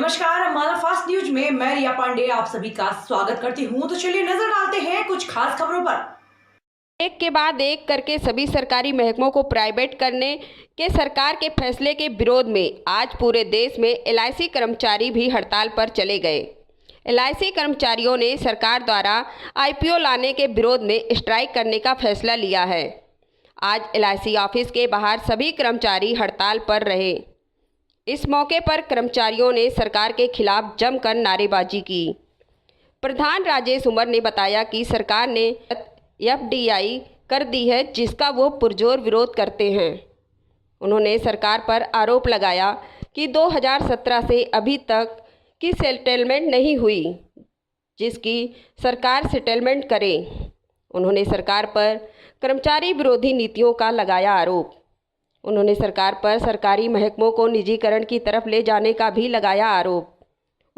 नमस्कार, हमारा fast news में मैं रिया पांडे आप सभी का स्वागत करती हूं। तो चलिए नजर डालते हैं कुछ खास खबरों पर। एक के बाद एक करके सभी सरकारी महकमों को प्राइवेट करने के सरकार के फैसले के विरोध में आज पूरे देश में एलआईसी कर्मचारी भी हड़ताल पर चले गए। एलआईसी कर्मचारियों ने सरकार द्वारा आईपीओ लाने के विरोध में स्ट्राइक करने का फैसला लिया है। आज एलआईसी ऑफिस के बाहर सभी कर्मचारी हड़ताल पर रहे। इस मौके पर कर्मचारियों ने सरकार के खिलाफ जमकर नारेबाजी की। प्रधान राजेश उमर ने बताया कि सरकार ने एफडीआई कर दी है, जिसका वो पुरजोर विरोध करते हैं। उन्होंने सरकार पर आरोप लगाया कि 2017 से अभी तक की सेटलमेंट नहीं हुई, जिसकी सरकार सेटलमेंट करे। उन्होंने सरकार पर कर्मचारी विरोधी नीतियों का लगाया आरोप। उन्होंने सरकार पर सरकारी महकमों को निजीकरण की तरफ ले जाने का भी लगाया आरोप।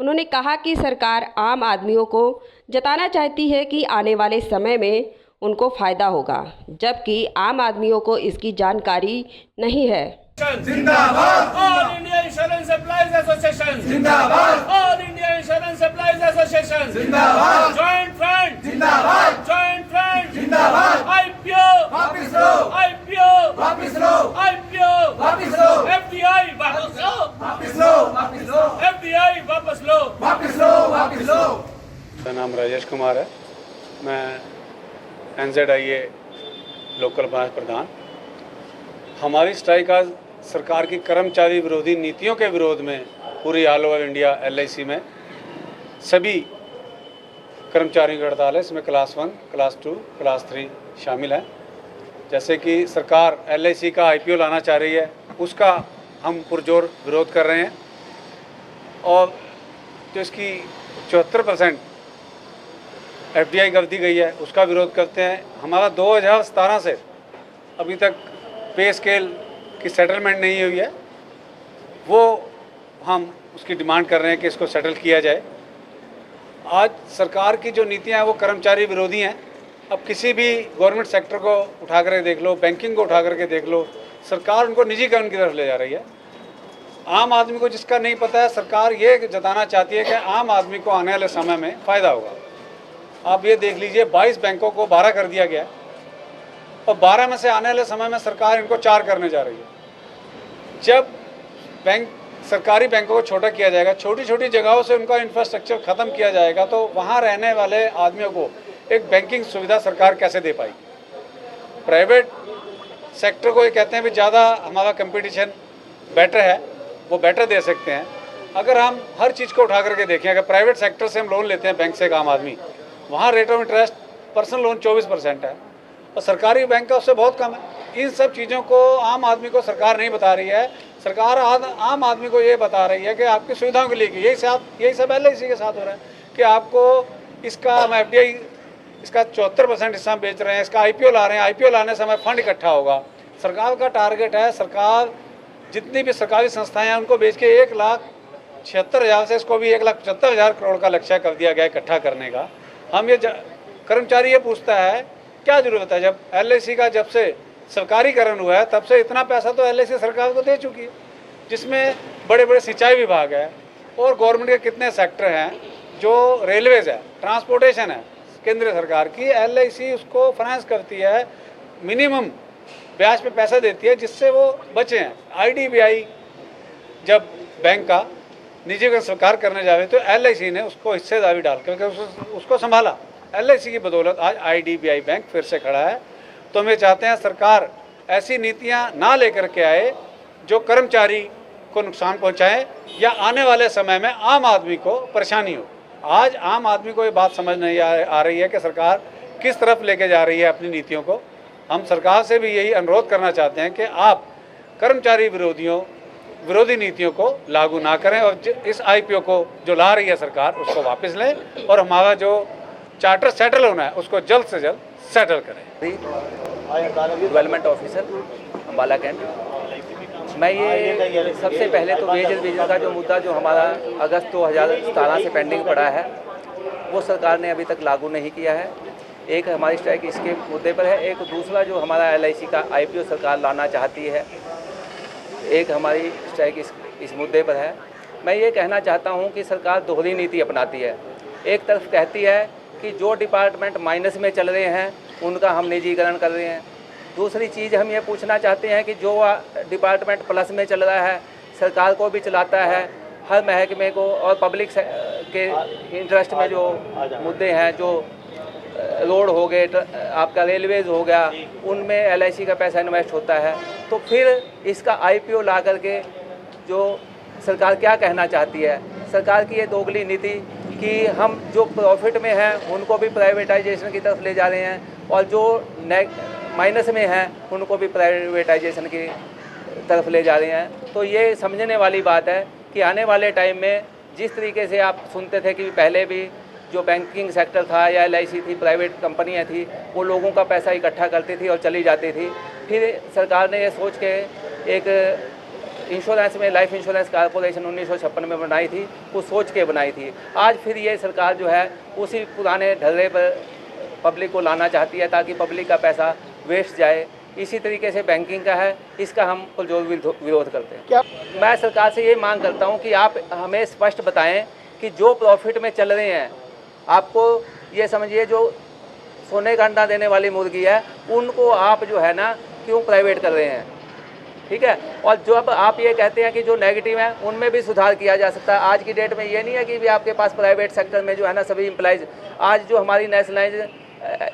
उन्होंने कहा कि सरकार आम आदमियों को जताना चाहती है कि आने वाले समय में उनको फ़ायदा होगा, जबकि आम आदमियों को इसकी जानकारी नहीं है। जिंदाबाद all India insurance employees association, जिंदाबाद all India insurance employees association, जिंदाबाद जॉइंट फ्रंट, जिंदाबाद जॉइंट फ्रंट, जिंदाबाद आईपीओ वापस लो, आईपीओ वापस लो, आईपीओ वापस लो, एफडीआई वापस लो, वापस लो, वापस लो, एफडीआई वापस लो, वापस लो, वापस लो। मेरा नाम राजेश कुमार है। मैं एनजेडआईए लोकल ब्रांच प्रधान। हमारी स्ट्राइक आज सरकार की कर्मचारी विरोधी नीतियों के विरोध में पूरी ऑल ओवर इंडिया एलआईसी में सभी कर्मचारियों की हड़ताल है। इसमें क्लास 1, क्लास 2, क्लास 3 शामिल हैं। जैसे कि सरकार एलआईसी का आईपीओ लाना चाह रही है, उसका हम पुरजोर विरोध कर रहे हैं। और जो इसकी 74% एफडीआई कर दी गई है, उसका विरोध करते हैं। हमारा 2017 से अभी तक पे स्केल की सेटलमेंट नहीं हुई है, वो हम उसकी डिमांड कर रहे हैं कि इसको सेटल किया जाए। आज सरकार की जो नीतियां हैं वो कर्मचारी विरोधी हैं। अब किसी भी गवर्नमेंट सेक्टर को उठा करके देख लो, बैंकिंग को उठा करके देख लो, सरकार उनको निजीकरण की तरफ ले जा रही है। आम आदमी को जिसका नहीं पता है, सरकार ये जताना चाहती है कि आम आदमी को आने वाले समय में फ़ायदा होगा। आप ये देख लीजिए, 22 बैंकों को 12 कर दिया गया और 12 में से आने वाले समय में सरकार इनको 4 करने जा रही है। जब सरकारी बैंकों को छोटा किया जाएगा, छोटी छोटी जगहों से उनका इंफ्रास्ट्रक्चर ख़त्म किया जाएगा, तो वहाँ रहने वाले आदमियों को एक बैंकिंग सुविधा सरकार कैसे दे पाएगी। प्राइवेट सेक्टर को ये कहते हैं भी ज़्यादा हमारा कंपटीशन बेटर है, वो बेटर दे सकते हैं। अगर हम हर चीज़ को उठा करके देखें, अगर प्राइवेट सेक्टर से हम लोन लेते हैं बैंक से एक आम आदमी, वहाँ rate of interest personal loan 24% है और सरकारी बैंक का उससे बहुत कम है। इन सब चीज़ों को आम आदमी को सरकार नहीं बता रही है। सरकार आम आदमी को ये बता रही है कि आपकी सुविधाओं के लिए कि यही सब एलआईसी के साथ हो रहा है कि आपको इसका हम एफडीआई इसका 74% हिस्सा बेच रहे हैं, इसका आईपीओ ला रहे हैं। आईपीओ लाने समय फंड इकट्ठा होगा। सरकार का टारगेट है, सरकार जितनी भी सरकारी संस्थाएँ हैं उनको बेच के 1,76,000 से इसको भी 1,75,000 करोड़ का लक्ष्य कर दिया गया इकट्ठा करने का। हम ये कर्मचारी ये पूछता है क्या ज़रूरत है, जब एलआईसी का जब से सरकारीकरण हुआ है तब से इतना पैसा तो एलआईसी सरकार को दे चुकी है, जिसमें बड़े बड़े सिंचाई विभाग है और गवर्नमेंट के कितने सेक्टर हैं, जो रेलवेज़ है, ट्रांसपोर्टेशन है, केंद्र सरकार की एलआईसी उसको फाइनेंस करती है, मिनिमम ब्याज पे पैसा देती है, जिससे वो बचे हैं। आईडीबीआई जब बैंक का निजीकरण सरकार करने जा रही तो एलआईसी ने उसको हिस्सेदारी डाल करके उसको संभाला। एलआईसी की बदौलत आज आईडीबीआई बैंक फिर से खड़ा है। तो हम ये चाहते हैं सरकार ऐसी नीतियां ना लेकर के आए जो कर्मचारी को नुकसान पहुंचाए या आने वाले समय में आम आदमी को परेशानी हो। आज आम आदमी को ये बात समझ नहीं आ रही है कि सरकार किस तरफ लेके जा रही है अपनी नीतियों को। हम सरकार से भी यही अनुरोध करना चाहते हैं कि आप कर्मचारी विरोधी नीतियों को लागू ना करें और इस आईपीओ को जो ला रही है सरकार उसको वापस लें और हमारा जो चार्टर सेटल होना है उसको जल्द से जल्द सेटल करें। Development officer Ambala cantt. मैं ये सबसे पहले तो वेजेस का जो मुद्दा जो हमारा अगस्त 2017 से पेंडिंग पड़ा है वो सरकार ने अभी तक लागू नहीं किया है। एक हमारी स्ट्राइक इसके मुद्दे पर है, एक दूसरा जो हमारा एलआईसी का आईपीओ सरकार लाना चाहती है, एक हमारी स्ट्राइक इस मुद्दे पर है। मैं ये कहना चाहता हूँ कि सरकार दोहरी नीति अपनाती है। एक तरफ कहती है कि जो डिपार्टमेंट माइनस में चल रहे हैं उनका हम निजीकरण कर रहे हैं, दूसरी चीज़ हम ये पूछना चाहते हैं कि जो डिपार्टमेंट प्लस में चल रहा है, सरकार को भी चलाता है, हर महकमे को और पब्लिक के इंटरेस्ट में जो मुद्दे हैं, जो रोड हो गए, आपका रेलवेज हो गया, उनमें LIC का पैसा इन्वेस्ट होता है, तो फिर इसका IPO ला करके जो सरकार क्या कहना चाहती है। सरकार की ये दोगली नीति कि हम जो प्रॉफिट में हैं उनको भी प्राइवेटाइजेशन की तरफ ले जा रहे हैं और जो माइनस में हैं उनको भी प्राइवेटाइजेशन की तरफ ले जा रहे हैं। तो ये समझने वाली बात है कि आने वाले टाइम में जिस तरीके से आप सुनते थे कि पहले भी जो बैंकिंग सेक्टर था या LIC थी, प्राइवेट कंपनियां थी, वो लोगों का पैसा इकट्ठा करती थी और चली जाती थी। फिर सरकार ने ये सोच के एक इंश्योरेंस में लाइफ इंश्योरेंस कॉर्पोरेशन 1956 में बनाई थी, वो सोच के बनाई थी। आज फिर ये सरकार जो है उसी पुराने ढर्रे पर पब्लिक को लाना चाहती है ताकि पब्लिक का पैसा वेस्ट जाए। इसी तरीके से बैंकिंग का है, इसका हम पुरजोर विरोध करते हैं। क्या मैं सरकार से ये मांग करता हूँ कि आप हमें स्पष्ट बताएं कि जो प्रॉफिट में चल रहे हैं, आपको ये समझिए जो सोने का अंडा देने वाली मुर्गी है उनको आप जो है ना क्यों प्राइवेट कर रहे हैं, ठीक है। और जो अब आप ये कहते हैं कि जो नेगेटिव है उनमें भी सुधार किया जा सकता है। आज की डेट में ये नहीं है कि भी आपके पास प्राइवेट सेक्टर में जो है ना सभी एम्प्लॉइज, आज जो हमारी नेशनलाइज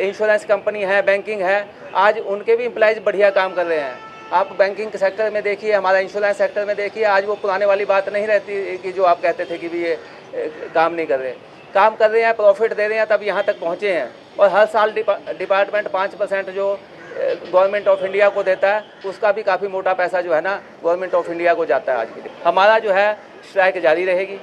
इंश्योरेंस कंपनी है, बैंकिंग है, आज उनके भी एम्प्लॉइज बढ़िया काम कर रहे हैं। आप बैंकिंग के सेक्टर में देखिए, हमारा इंश्योरेंस सेक्टर में देखिए, आज वो पुराने वाली बात नहीं रहती कि जो आप कहते थे कि भी ये काम नहीं कर रहे, काम कर रहे हैं, प्रॉफिट दे रहे हैं, तब यहाँ तक पहुँचे हैं। और हर साल डिपार्टमेंट 5% जो गवर्नमेंट ऑफ इंडिया को देता है, उसका भी काफ़ी मोटा पैसा जो है ना गवर्नमेंट ऑफ इंडिया को जाता है। आज के दिन हमारा जो है स्ट्राइक जारी रहेगी।